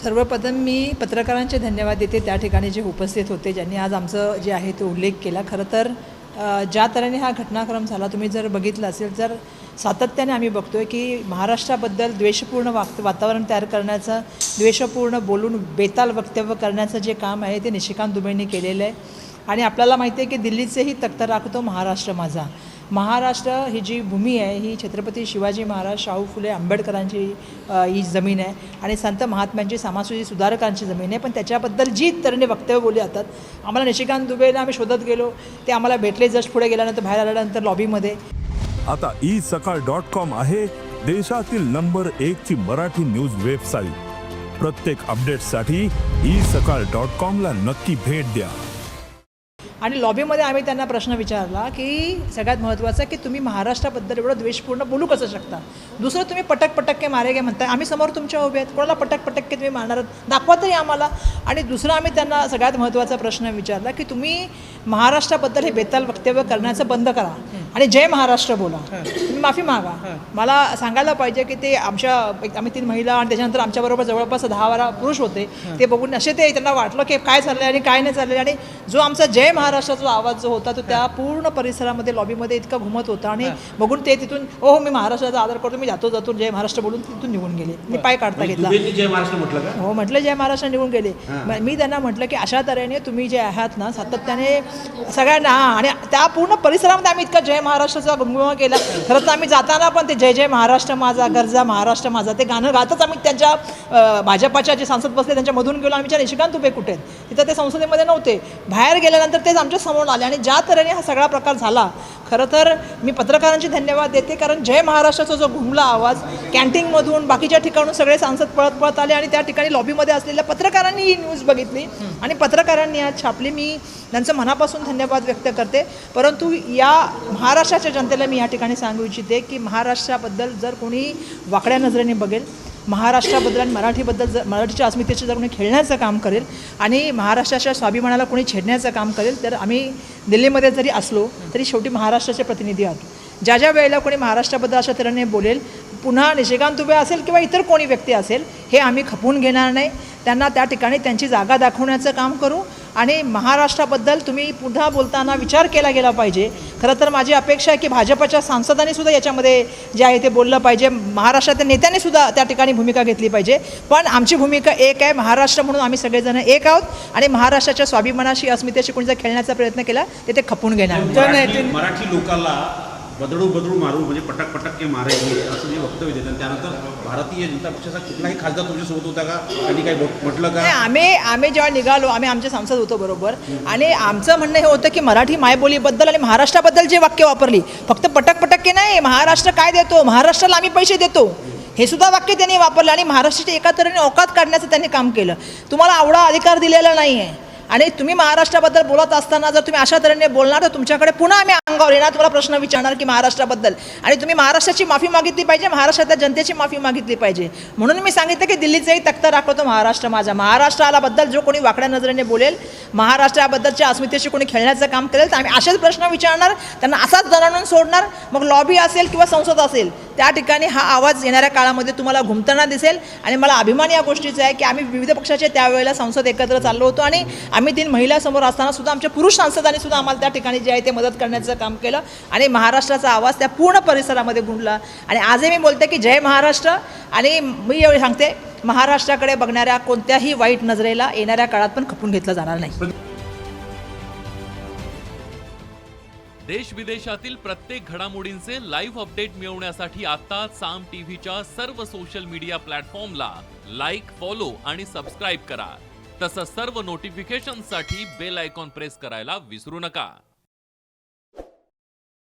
सर्वप्रथम मी पत्रकारांचे धन्यवाद देते त्या ठिकाणी जे उपस्थित होते, ज्यांनी आज आमचं जे आहे तो उल्लेख केला. खरं तर ज्या तऱ्हेने हा घटनाक्रम झाला तुम्ही जर बघितलं असेल तर सातत्याने आम्ही बघतोय की महाराष्ट्राबद्दल द्वेषपूर्ण वातावरण तयार करण्याचं, द्वेषपूर्ण बोलून बेताल वक्तव्य करण्याचं जे काम आहे ते निशिकांत दुबेंनी केलेलं आहे. आणि आपल्याला माहिती आहे की दिल्लीचेही तख्त राखतो महाराष्ट्र माझा. महाराष्ट्र ही जी भूमी आहे ही छत्रपती शिवाजी महाराज, शाहू फुले आंबेडकरांची ही जमीन आहे आणि संत महात्म्यांची, समाजसेवी सुधारकांची जमीन आहे. पण त्याच्याबद्दल जी तऱ्हेने वक्तव्य बोलले जातात, आम्हाला निशिकांत दुबेला आम्ही शोधत गेलो, ते आम्हाला भेटले जस्ट पुढे गेल्यानंतर, बाहेर आल्यानंतर लॉबीमध्ये. आता isakal.com आहे देशातील नंबर 1 ची मराठी न्यूज वेबसाईट. प्रत्येक अपडेटसाठी isakal.com ला नक्की भेट द्या. आणि लॉबीमध्ये आम्ही त्यांना प्रश्न विचारला की सगळ्यात महत्त्वाचं की तुम्ही महाराष्ट्राबद्दल एवढं द्वेषपूर्ण बोलू कसं शकता. दुसरं, तुम्ही पटक पटक्के मारेगे म्हणताय, आम्ही समोर तुमच्या उभे आहेत, कोणाला पटक पटक्के तुम्ही मारणार दाखवा तरी आम्हाला. आणि दुसरं, आम्ही त्यांना सगळ्यात महत्त्वाचा प्रश्न विचारला की तुम्ही महाराष्ट्राबद्दल हे बेताल वक्तव्य करण्याचं बंद करा आणि जय महाराष्ट्र बोला, तुम्ही माफी मागा. मला सांगायला पाहिजे की ते आम्ही 3 महिला आणि त्याच्यानंतर आमच्याबरोबर जवळपास 10-12 पुरुष होते. ते बघून असे त्यांना वाटलं की काय चाललं आणि काय नाही चाललं. आणि जो आमचा जय महाराष्ट्राचा आवाज जो होता तो त्या पूर्ण परिसरामध्ये, लॉबीमध्ये इतका घुमत होता. आणि बघून ते तिथून हो मी महाराष्ट्राचा आदर करतो, मी जातो जय महाराष्ट्र बोलून तिथून निघून गेले. मी पाय काढता घेतला. जय महाराष्ट्र म्हटलं का? हो म्हटलं जय महाराष्ट्र, निघून गेले. मी त्यांना म्हटलं की अशा तऱ्हेने तुम्ही जे आहात ना सातत्याने सगळ्यांना, आणि त्या पूर्ण परिसरामध्ये आम्ही इतका जय महाराष्ट्राचा गुणगुणा केला. खरं तर आम्ही जाताना पण ते जय जय महाराष्ट्र माझा, गरजा महाराष्ट्र माझा, ते गाणं गातच आम्ही त्यांच्या भाजपाच्या जे सांसद बसले त्यांच्यामधून गेलो. आमच्या निशिकांत दुबे कुठे आहेत, तिथं ते संसदेमध्ये नव्हते. बाहेर गेल्यानंतर तेच आमच्या समोर आले. आणि ज्या तऱ्हेने हा सगळा प्रकार झाला, खरं तर मी पत्रकारांचे धन्यवाद देते, कारण जय महाराष्ट्राचा जो घुमला आवाज कॅन्टीनमधून बाकीच्या ठिकाणून सगळे सांसद पळत आले आणि त्या ठिकाणी लॉबीमध्ये असलेल्या पत्रकारांनी ही न्यूज बघितली आणि पत्रकारांनी आज छापली. मी त्यांचं मनापासून धन्यवाद व्यक्त करते. परंतु या महाराष्ट्राच्या जनतेला मी या ठिकाणी सांगू इच्छिते की महाराष्ट्राबद्दल जर कोणी वाकड्या नजरेने बघेल, महाराष्ट्राबद्दल आणि मराठीच्या अस्मितेचं जर कोणी खेळण्याचं काम करेल आणि महाराष्ट्राच्या स्वाभिमानाला कोणी छेडण्याचं काम करेल, तर आम्ही दिल्लीमध्ये जरी असलो तरी शेवटी महाराष्ट्राचे प्रतिनिधी आहोत. ज्या वेळेला कोणी महाराष्ट्राबद्दल अशा तऱ्हेने बोलेल, पुन्हा निशिकांत दुबे असेल किंवा इतर कोणी व्यक्ती असेल, हे आम्ही खपवून घेणार नाही. त्यांना त्या ठिकाणी त्यांची जागा दाखवण्याचं काम करू. आणि महाराष्ट्राबद्दल तुम्ही पुन्हा बोलताना विचार केला गेला पाहिजे. खरं तर माझी अपेक्षा आहे की भाजपच्या सांसदांनीसुद्धा याच्यामध्ये जे आहे ते बोललं पाहिजे, महाराष्ट्राच्या नेत्यांनीसुद्धा त्या ठिकाणी भूमिका घेतली पाहिजे. पण आमची भूमिका एक आहे, महाराष्ट्र म्हणून आम्ही सगळेजण एक आहोत आणि महाराष्ट्राच्या स्वाभिमानाशी, अस्मितेशी कोणी जर खेळण्याचा प्रयत्न केला तर ते खपून घेणार. मराठी लोकांना बदडू मारू म्हणजे पटक मारायचे असं जे वक्तव्य देतात, त्यानंतर भारतीय जनता पक्षाचा कुठलाही खासदार तुमच्यासोबत होता का? त्यांनी काही म्हटलं का? आम्ही जेव्हा निघालो, आम्ही आमचे सांसद होतो बरोबर, आणि आमचं म्हणणं हे होतं की मराठी मायबोलीबद्दल आणि महाराष्ट्राबद्दल जे वाक्य वापरली, फक्त पटक नाही, महाराष्ट्र काय देतो, महाराष्ट्राला आम्ही पैसे देतो, हे सुद्धा वाक्य त्यांनी वापरलं. आणि महाराष्ट्राच्या एका तऱ्हेने औकात काढण्याचं त्यांनी काम केलं. तुम्हाला आवडा अधिकार दिलेला नाही आहे आणि तुम्ही महाराष्ट्राबद्दल बोलत असताना जर तुम्ही अशा तऱ्हेने बोलणार तर तुमच्याकडे पुन्हा आम्ही अंगावर येणार, तुम्हाला प्रश्न विचारणार की महाराष्ट्राबद्दल, आणि तुम्ही महाराष्ट्राची माफी मागितली पाहिजे, महाराष्ट्रातल्या जनतेची माफी मागितली पाहिजे. म्हणून मी सांगितलं की दिल्लीचंही तख्त राखवतो महाराष्ट्र माझा. महाराष्ट्राबद्दल जो कोणी वाकड्या नजरेने बोलेल, महाराष्ट्राबद्दलच्या अस्मितेशी कोणी खेळण्याचं काम करेल, तर आम्ही असेच प्रश्न विचारणार, त्यांना असाच दणाणून सोडणार. मग लॉबी असेल किंवा संसद असेल, त्या ठिकाणी हा आवाज येणाऱ्या काळामध्ये तुम्हाला घुमताना दिसेल. आणि मला अभिमान या गोष्टीचा आहे की आम्ही विविध पक्षाचे त्यावेळेला संसद एकत्र चाललो होतो आणि आम्ही 3 महिला समोर असताना सुद्धा आमच्या पुरुष सांसदांनी सुद्धा आम्हाला त्या ठिकाणी जे आहे ते मदत करण्याचं काम केलं आणि महाराष्ट्राचा आवाज त्या पूर्ण परिसरामध्ये गुंजला. आणि आजही मी बोलते की जय महाराष्ट्र. आणि मी एवढे सांगते, महाराष्ट्राकडे बघणाऱ्या कोणत्याही वाईट नजरेला येणाऱ्या काळात पण खपून घेतलं जाणार नाही. देश विदेशातील प्रत्येक घडामोडींचे लाईव्ह अपडेट मिळवण्यासाठी आता साम टीव्हीच्या सर्व सोशल मीडिया प्लॅटफॉर्मला लाईक, फॉलो आणि सबस्क्राईब करा. तसंच सर्व नोटिफिकेशनसाठी बेल आयकॉन प्रेस करायला विसरू नका.